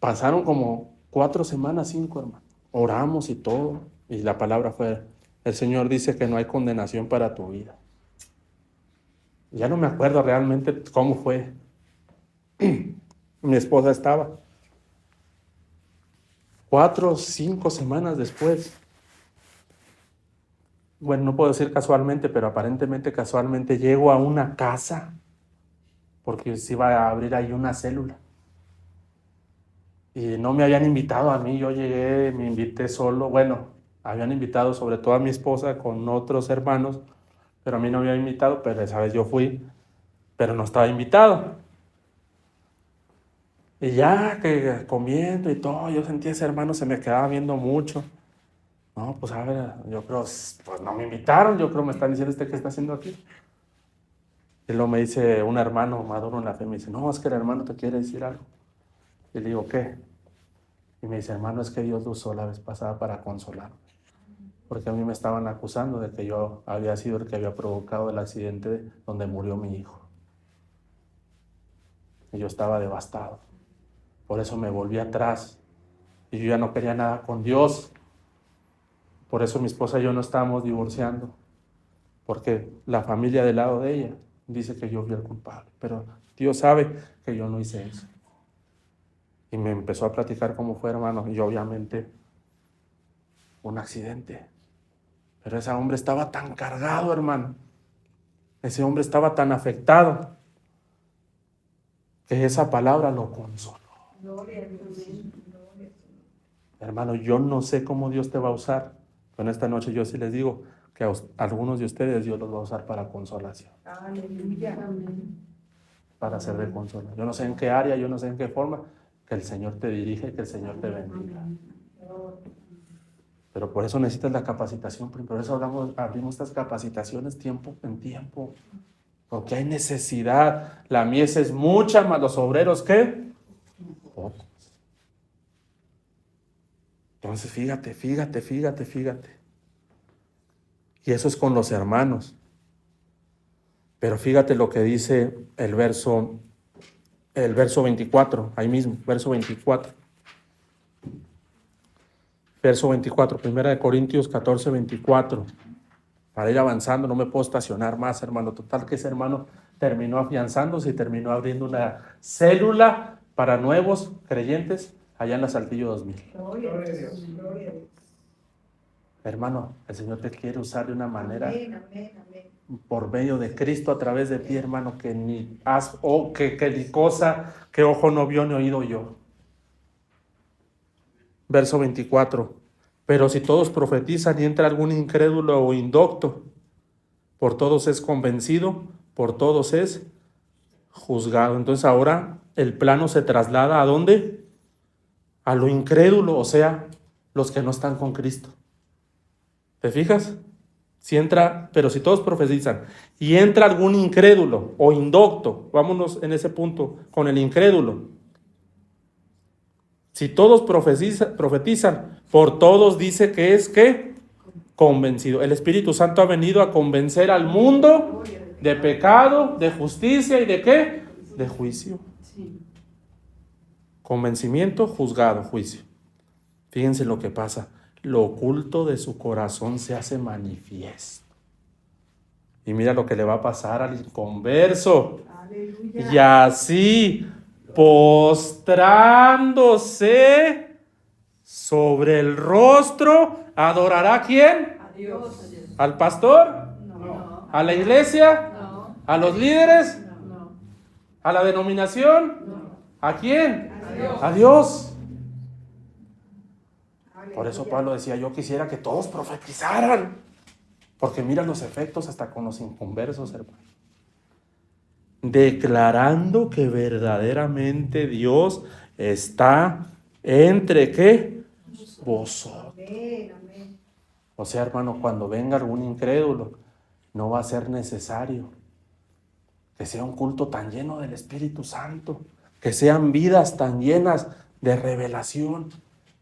Pasaron como 4 semanas, 5, hermano. Oramos y todo. Y la palabra fue, el Señor dice que no hay condenación para tu vida. Ya no me acuerdo realmente cómo fue. Mi esposa estaba. 4 o 5 semanas después, bueno, no puedo decir casualmente, pero aparentemente casualmente, llego a una casa, porque se iba a abrir ahí una célula. Y no me habían invitado a mí, yo llegué, me invité solo. Bueno, habían invitado sobre todo a mi esposa con otros hermanos, pero a mí no me habían invitado, pero esa vez yo fui, pero no estaba invitado. Y ya que comiendo y todo, yo sentí ese hermano se me quedaba viendo mucho. No, pues a ver, yo creo, pues no me invitaron, yo creo me están diciendo ¿qué está haciendo aquí? Y luego me dice un hermano maduro en la fe, me dice, no, es que el hermano te quiere decir algo. Y le digo, ¿qué? Y me dice, hermano, es que Dios lo usó la vez pasada para consolarme. Porque a mí me estaban acusando de que yo había sido el que había provocado el accidente donde murió mi hijo. Y yo estaba devastado. Por eso me volví atrás. Y yo ya no quería nada con Dios. Por eso mi esposa y yo no estábamos divorciando. Porque la familia del lado de ella dice que yo fui el culpable. Pero Dios sabe que yo no hice eso. Y me empezó a platicar cómo fue, hermano. Y obviamente, un accidente. Pero ese hombre estaba tan cargado, hermano. Ese hombre estaba tan afectado que esa palabra lo consoló. Hermano, yo no sé cómo Dios te va a usar. Pero en esta noche yo sí les digo que a algunos de ustedes Dios los va a usar para consolación. Aleluya. Para ser de consolación. Yo no sé en qué área, yo no sé en qué forma. Que el Señor te dirige, que el Señor te bendiga. Pero por eso necesitas la capacitación. Por eso abrimos estas capacitaciones tiempo en tiempo. Porque hay necesidad. La mies es mucha, más los obreros, ¿qué? Pocos. Entonces, fíjate. Y eso es con los hermanos. Pero fíjate lo que dice el verso 24, ahí mismo, verso 24. Verso 24, 1 Corintios 14, 24. Para ir avanzando, no me puedo estacionar más, hermano. Total que ese hermano terminó afianzándose y terminó abriendo una célula para nuevos creyentes allá en la Saltillo 2000. Gloria a Dios. Gloria a Dios. Hermano, el Señor te quiere usar de una manera, Amén, amén. por medio de Cristo a través de ti, hermano, que ni que ni cosa que ojo no vio ni oído yo. Verso 24. Pero si todos profetizan y entra algún incrédulo o indocto, por todos es convencido, por todos es juzgado. Entonces ahora el plano se traslada ¿a dónde? A lo incrédulo, o sea, los que no están con Cristo. ¿Te fijas? Pero si todos profetizan y entra algún incrédulo o indocto, vámonos en ese punto con el incrédulo. Si todos profetizan, por todos dice que es ¿qué? convencido. El Espíritu Santo ha venido a convencer al mundo de pecado, de justicia y de ¿qué? De juicio. Convencimiento, juzgado, juicio. Fíjense lo que pasa. Lo oculto de su corazón se hace manifiesto. Y mira lo que le va a pasar al inconverso. Aleluya. Y así, postrándose sobre el rostro, ¿adorará a quién? A Dios. ¿Al pastor? No. ¿A la iglesia? No. ¿A los líderes? No. ¿A la denominación? No. ¿A quién? A Dios. A Dios. Por eso Aleluya. Pablo decía, yo quisiera que todos profetizaran. Porque mira los efectos hasta con los inconversos, hermano. Declarando que verdaderamente Dios está entre ¿qué? Vosotros. Amén, amén. O sea, hermano, cuando venga algún incrédulo, no va a ser necesario que sea un culto tan lleno del Espíritu Santo, que sean vidas tan llenas de revelación,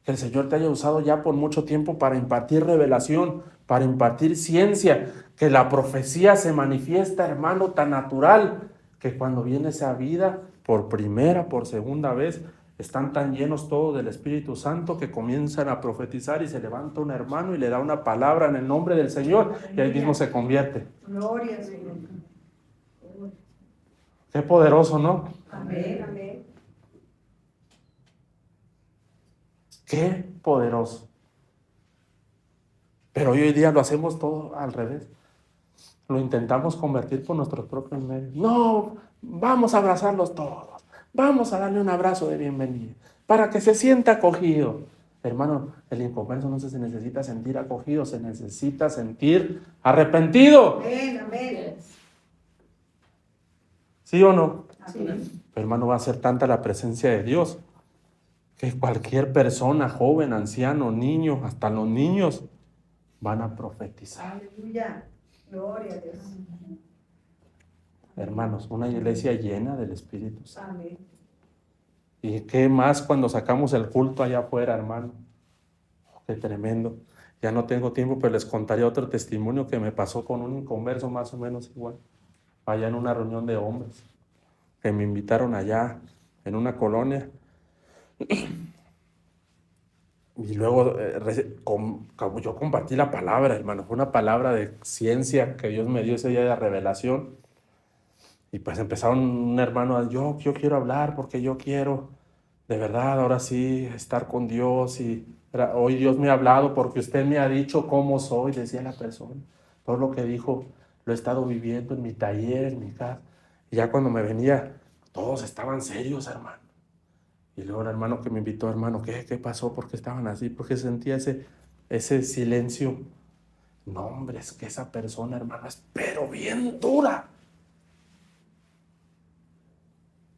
que el Señor te haya usado ya por mucho tiempo para impartir revelación, para impartir ciencia, que la profecía se manifiesta, hermano, tan natural, que cuando viene esa vida, por primera, por segunda vez, están tan llenos todos del Espíritu Santo que comienzan a profetizar y se levanta un hermano y le da una palabra en el nombre del Señor y ahí mismo se convierte. Gloria al Señor. Qué poderoso, ¿no? Amén, amén. Qué poderoso. Pero hoy día lo hacemos todo al revés. Lo intentamos convertir por nuestros propios medios. No, vamos a abrazarlos todos. Vamos a darle un abrazo de bienvenida para que se sienta acogido. Hermano, el inconverso no se necesita sentir acogido, se necesita sentir arrepentido. Amén, amén. ¿Sí o no? Amén. Pero, hermano, va a ser tanta la presencia de Dios que cualquier persona, joven, anciano, niño, hasta los niños van a profetizar. Aleluya. Gloria a Dios. Hermanos, una iglesia llena del Espíritu Santo. Amén. ¿Y qué más cuando sacamos el culto allá afuera, hermano? Qué tremendo. Ya no tengo tiempo, pero les contaré otro testimonio que me pasó con un inconverso más o menos igual. Allá en una reunión de hombres, que me invitaron allá en una colonia. Y luego como yo compartí la palabra, hermano. Fue una palabra de ciencia que Dios me dio ese día de revelación. Y pues empezaron un hermano a yo quiero hablar porque yo quiero, de verdad, ahora sí, estar con Dios. Y hoy Dios me ha hablado porque usted me ha dicho cómo soy, decía la persona. Todo lo que dijo lo he estado viviendo en mi taller, en mi casa. Y ya cuando me venía, todos estaban serios, hermano. Y luego el hermano que me invitó, hermano, ¿qué pasó? ¿Por qué estaban así? Porque sentía ese silencio. No, hombre, es que esa persona, hermano, es pero bien dura.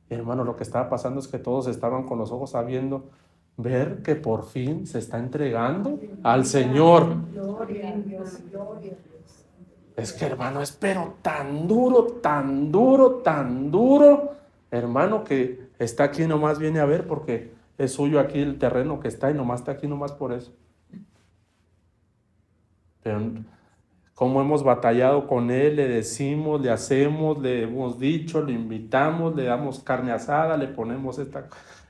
Y hermano, lo que estaba pasando es que todos estaban con los ojos sabiendo ver que por fin se está entregando al Señor. Gloria a Dios. Gloria a Dios. Es que, hermano, es pero tan duro, tan duro, tan duro, hermano, que está aquí nomás viene a ver porque es suyo aquí el terreno que está y nomás está aquí nomás por eso. Pero cómo hemos batallado con él, le decimos, le hacemos, le hemos dicho, le invitamos, le damos carne asada, le ponemos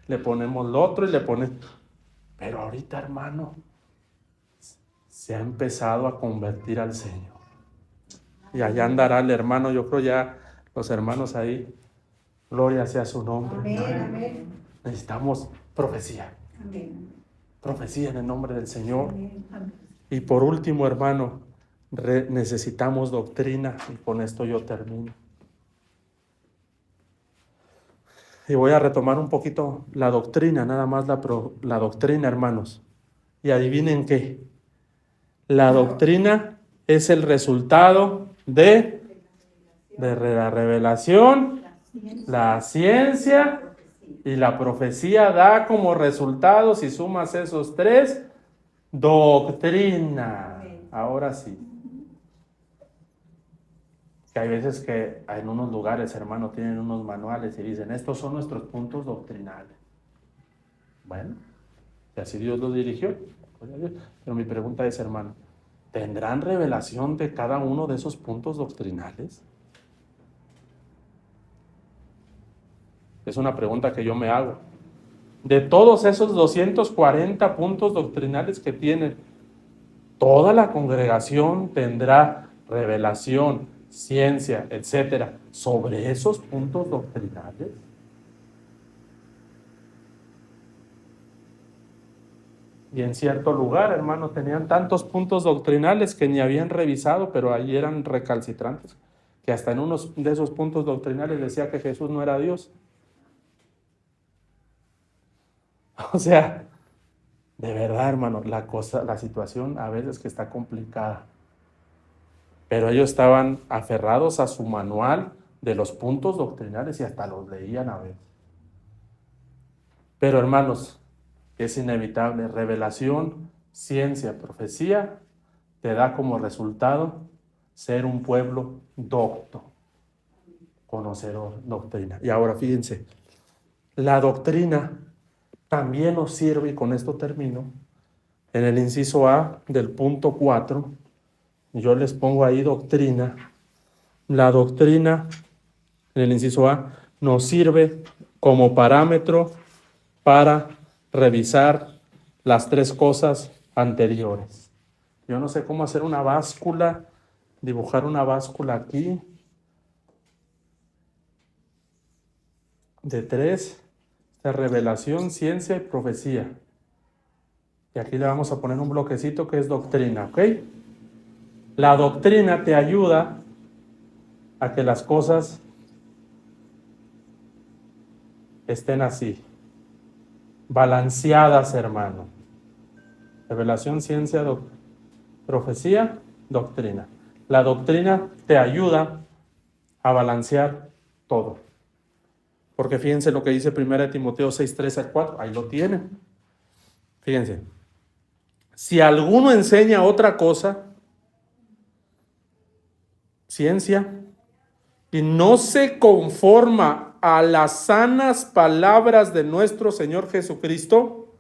le ponemos lo otro y le ponemos. Pero ahorita, hermano, se ha empezado a convertir al Señor. Y allá andará el hermano, yo creo ya los hermanos ahí, gloria sea su nombre. Amén, amén. Necesitamos profecía, Amén. profecía en el nombre del Señor. Amén. Amén. Y por último, hermano, necesitamos doctrina, y con esto yo termino. Y voy a retomar un poquito la doctrina, nada más la doctrina, hermanos. Y adivinen qué, la doctrina es el resultado de la revelación, la ciencia y la profecía da como resultado, si sumas esos tres, doctrina. Ahora sí. Que hay veces que en unos lugares, hermano, tienen unos manuales y dicen, estos son nuestros puntos doctrinales. Bueno, y así Dios los dirigió. Pero mi pregunta es, hermano, ¿tendrán revelación de cada uno de esos puntos doctrinales? Es una pregunta que yo me hago. De todos esos 240 puntos doctrinales que tienen, ¿toda la congregación tendrá revelación, ciencia, etcétera, sobre esos puntos doctrinales? Y en cierto lugar, hermanos, tenían tantos puntos doctrinales que ni habían revisado, pero ahí eran recalcitrantes, que hasta en unos de esos puntos doctrinales decía que Jesús no era Dios. O sea, de verdad, hermano, la situación a veces que está complicada. Pero ellos estaban aferrados a su manual de los puntos doctrinales y hasta los leían a veces. Pero, hermanos, es inevitable. Revelación, ciencia, profecía, te da como resultado ser un pueblo docto, conocedor, doctrina. Y ahora fíjense, la doctrina también nos sirve, y con esto termino, en el inciso A del punto 4, yo les pongo ahí doctrina. La doctrina, en el inciso A, nos sirve como parámetro para revisar las tres cosas anteriores. Yo no sé cómo hacer una báscula, dibujar una báscula aquí de tres, de revelación, ciencia y profecía. Y aquí le vamos a poner un bloquecito que es doctrina, ¿ok? La doctrina te ayuda a que las cosas estén así, balanceadas, hermano. Revelación, ciencia, profecía, doctrina. La doctrina te ayuda a balancear todo. Porque fíjense lo que dice 1 Timoteo 6, 3 al 4. Ahí lo tienen. Fíjense. Si alguno enseña otra cosa, ciencia, y no se conforma a las sanas palabras de nuestro Señor Jesucristo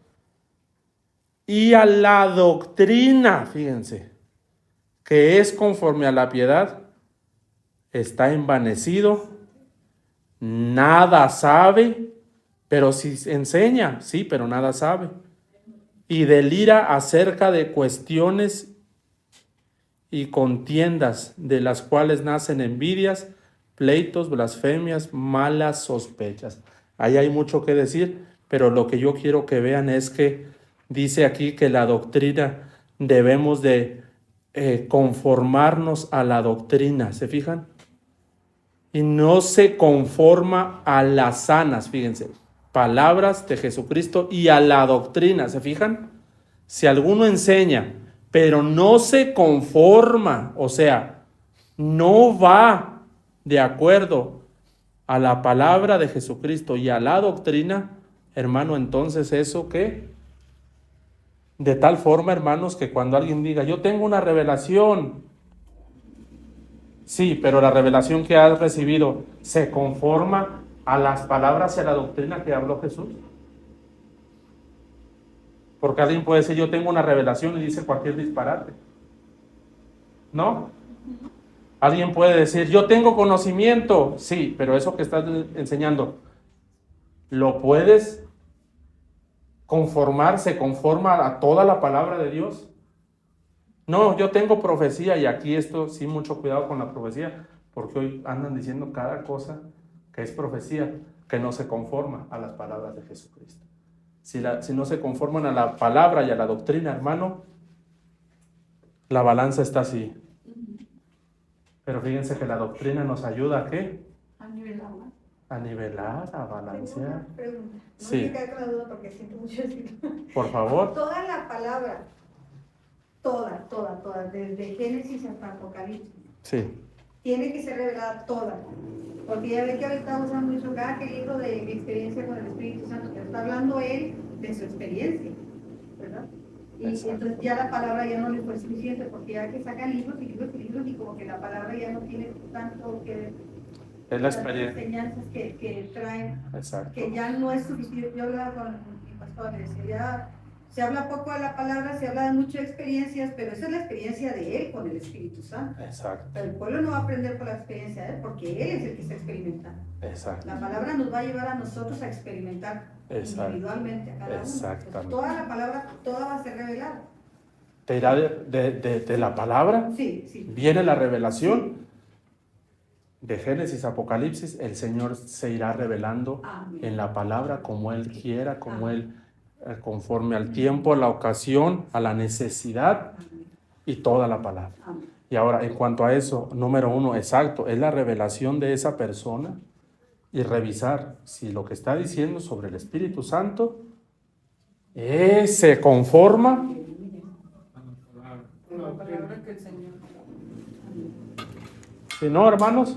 y a la doctrina, fíjense, que es conforme a la piedad, está envanecido, nada sabe, pero si enseña, sí, pero nada sabe, y delira acerca de cuestiones y contiendas, de las cuales nacen envidias, pleitos, blasfemias, malas sospechas. Ahí hay mucho que decir, pero lo que yo quiero que vean es que dice aquí que la doctrina debemos de conformarnos a la doctrina, ¿se fijan? Y no se conforma a las sanas, fíjense, palabras de Jesucristo y a la doctrina, ¿se fijan? Si alguno enseña, pero no se conforma, o sea, no va de acuerdo a la palabra de Jesucristo y a la doctrina, hermano, entonces eso ¿qué? De tal forma, hermanos, que cuando alguien diga, yo tengo una revelación, sí, pero la revelación que has recibido se conforma a las palabras y a la doctrina que habló Jesús. Porque alguien puede decir, yo tengo una revelación y dice cualquier disparate. ¿No? Alguien puede decir, yo tengo conocimiento. Sí, pero eso que estás enseñando, ¿lo puedes conformar? ¿Se conforma a toda la palabra de Dios? No, yo tengo profecía, y aquí esto sí, mucho cuidado con la profecía, porque hoy andan diciendo cada cosa que es profecía, que no se conforma a las palabras de Jesucristo. Si no se conforman a la palabra y a la doctrina, hermano, la balanza está así. Pero fíjense que la doctrina nos ayuda ¿a qué? A nivelar. A nivelar, a balancear. Tengo una pregunta. No Sí. me queda con la duda porque siento mucho decirlo. Por favor. Toda la palabra, toda, desde Génesis hasta Apocalipsis, Sí. tiene que ser revelada toda. Porque ya ve que ahorita usan mucho cada que libro de experiencia con el Espíritu Santo, que está hablando él de su experiencia, ¿verdad? Y Exacto. entonces ya la palabra ya no le fue suficiente, porque ya que sacan libros y libros y libros, y como que la palabra ya no tiene tanto que ver. Es la experiencia. Las enseñanzas que traen, Exacto. que ya no es suficiente. Yo hablaba con mi pastor, le decía, ya Se habla poco de la palabra, se habla de muchas experiencias, pero esa es la experiencia de Él con el Espíritu Santo. Exacto, Pero el pueblo no va a aprender por la experiencia de Él, porque Él es el que está experimentando. exacto, La palabra nos va a llevar a nosotros a experimentar Exacto. individualmente a cada uno. Exactamente. Pues toda la palabra, toda va a ser revelada. ¿Te irá de la palabra? Sí, sí. Viene la revelación. De Génesis, Apocalipsis, el Señor se irá revelando Amén. en la palabra como Él quiera, como Amén. Él, conforme al tiempo, a la ocasión, a la necesidad Amén. y toda la palabra. Amén. Y ahora, en cuanto a eso, número uno, exacto, es la revelación de esa persona y revisar si lo que está diciendo sobre el Espíritu Santo se conforma. La palabra que el Señor. Si no, hermanos,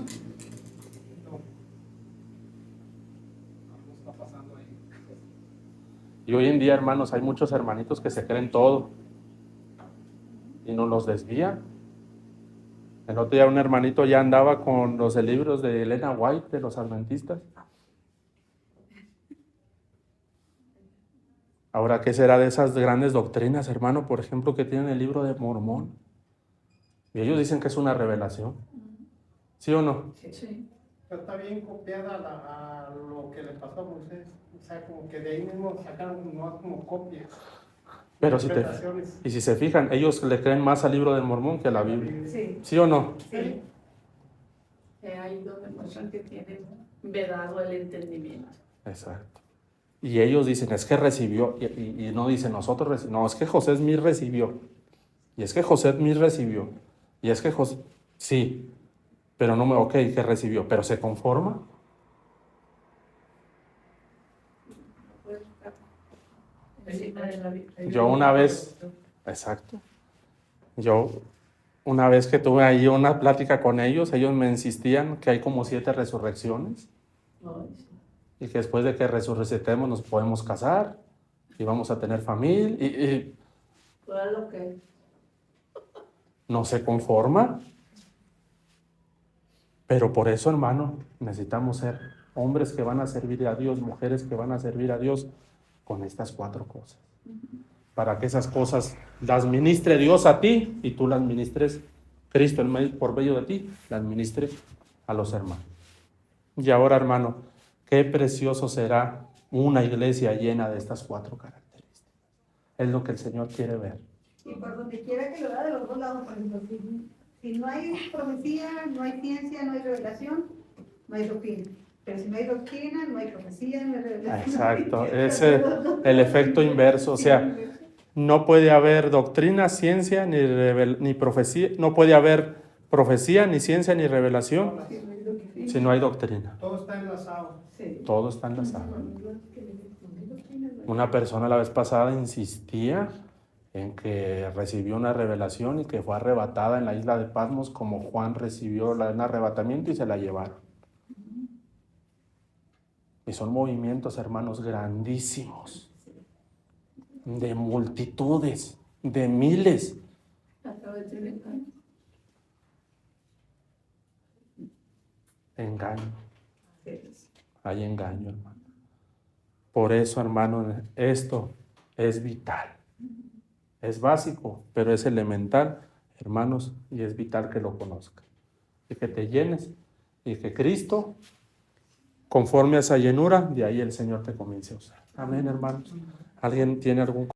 y hoy en día, hermanos, hay muchos hermanitos que se creen todo y nos los desvían. El otro día un hermanito ya andaba con los libros de Elena White, de los adventistas. Ahora, ¿qué será de esas grandes doctrinas, hermano? Por ejemplo, que tienen el libro de Mormón. Y ellos dicen que es una revelación. ¿Sí o no? Sí. Pero está bien copiada a lo que le pasó a Moisés. O sea, como que de ahí mismo sacaron más como copias. Pero Interpretaciones. y si se fijan, ellos le creen más al libro de Mormón que a la Biblia. Sí. ¿Sí o no? Sí. Ahí donde muestran que tienen vedado el entendimiento. Exacto. Y ellos dicen, es que recibió, y no dicen nosotros recibimos, no, es que José Smith recibió, y es que José Smith recibió, y es que José, sí, pero no me, ok, que recibió, pero ¿se conforma? Yo una vez, exacto, yo una vez que tuve ahí una plática con ellos me insistían que hay como 7 resurrecciones, y que después de que resucitemos nos podemos casar, y vamos a tener familia, y Todo que no se conforma. Pero por eso, hermano, necesitamos ser hombres que van a servir a Dios, mujeres que van a servir a Dios con estas 4 cosas. Para que esas cosas las ministre Dios a ti y tú las ministres, Cristo por medio de ti, las ministre a los hermanos. Y ahora, hermano, qué precioso será una iglesia llena de estas 4 características. Es lo que el Señor quiere ver. Y por donde quiera que lo da de los dos lados, por ejemplo, si no hay profecía, no hay ciencia, no hay revelación, no hay doctrina. Pero si no hay doctrina, no hay profecía, no hay revelación. Exacto, es el efecto inverso. O sea, no puede haber doctrina, ciencia, ni profecía. No puede haber profecía, ni ciencia, ni revelación si no hay doctrina. Todo está enlazado. Sí. Todo está enlazado. Una persona la vez pasada insistía en que recibió una revelación y que fue arrebatada en la isla de Patmos como Juan recibió un arrebatamiento y se la llevaron. Y son movimientos, hermanos, grandísimos, de multitudes, de miles. Engaño. Hay engaño, hermano. Por eso, hermano, esto es vital. Es básico, pero es elemental, hermanos, y es vital que lo conozcas. Y que te llenes, y que Cristo, conforme a esa llenura, de ahí el Señor te comience a usar. Amén, hermanos. ¿Alguien tiene algún